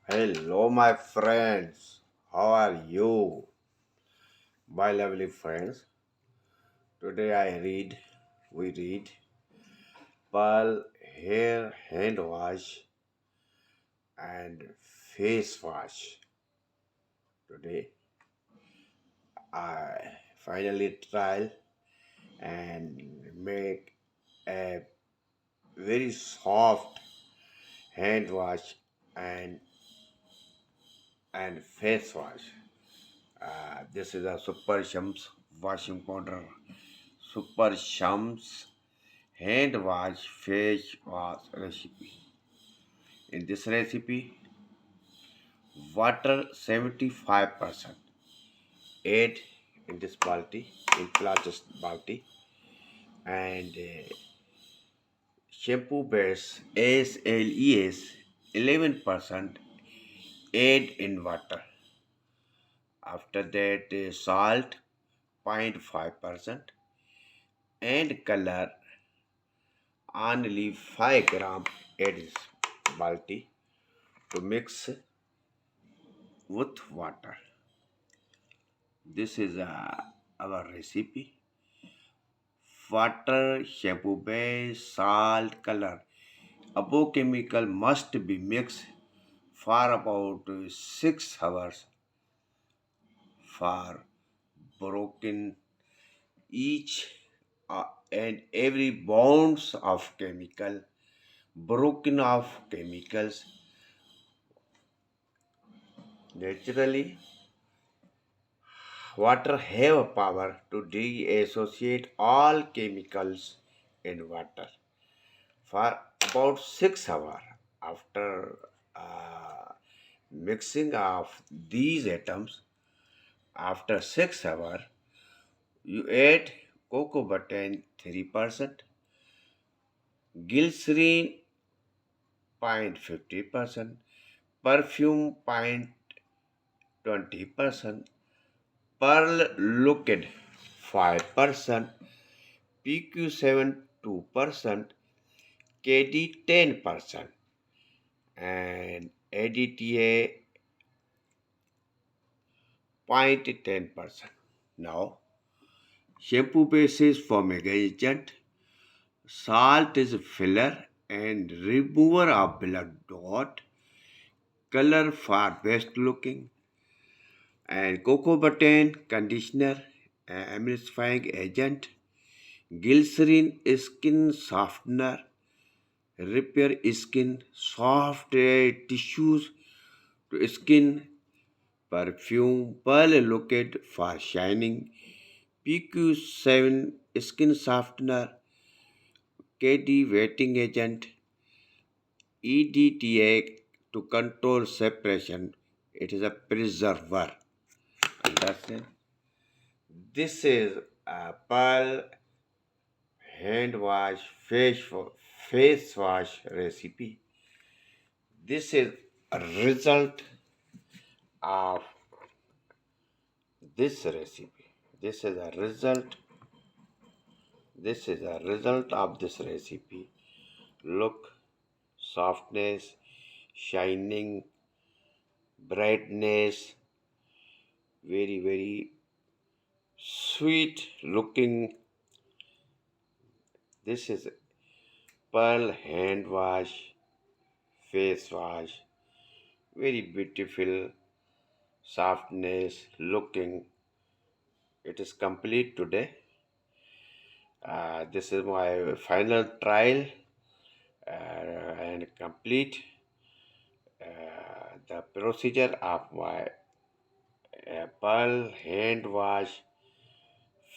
Hello, my friends. How are you? My lovely friends. Today we read Pearl Hair Hand Wash and Face Wash. Today, I finally trial and make a very soft hand wash and face wash. This is a Super Shams washing powder. Super Shams hand wash face wash recipe. In this recipe, water 75%. Add in this balti, in plastic balti, and shampoo base SLES 11%. Add in water. After that, salt 0.5% and color only 5 gram. Add this balti to mix with water. This is our recipe. Water, shampoo base, salt, color. Above chemical must be mixed for about 6 hours for broken each and every bonds of chemical broken of chemicals naturally. Water have power to deassociate all chemicals in water for about 6 hours. After mixing of these atoms, after 6 hours, you add cocoa butter 3%, glycerin 0.50%, perfume 0.20%, pearl liquid 5%, PQ7 2%, KD 10%, and ADTA 0.10%. Now, shampoo base is forming agent, salt is filler and remover of blood dot, color for best looking, and cocoa butter conditioner, emulsifying agent, glycerin skin softener, repair skin, soft tissues to skin, perfume, pearl liquid for shining, PQ7 skin softener, KD wetting agent, EDTA to control separation. It is a preserver. Understand? This is a pearl hand wash face wash recipe. This is a result of this recipe. This is a result. This is a result of this recipe. Look, softness, shining, brightness, very sweet looking. This is pearl hand wash, face wash, very beautiful softness looking. It is complete today. This is my final trial and complete the procedure of my pearl hand wash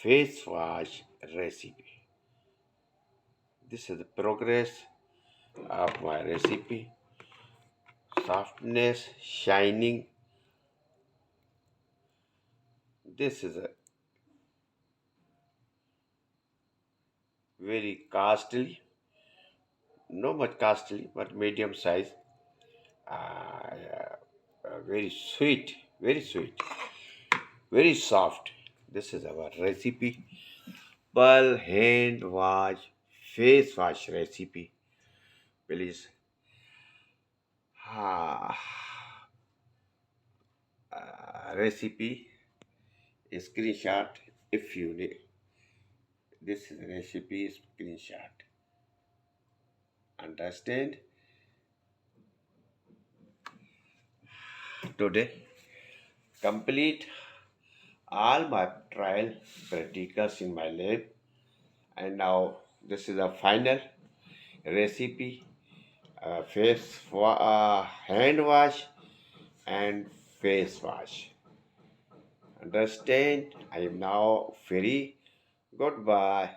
face wash recipe. This is the progress of my recipe. Softness, shining. This is a very costly, no much costly, but medium size. Very sweet, very soft. This is our recipe. Pearl hand wash face wash recipe. Please recipe screenshot if you need. This is recipe screenshot. Understand? Today, complete all my trial practicals in my lab, and now this is a final recipe, hand wash and face wash. Understand? I am now free. Goodbye.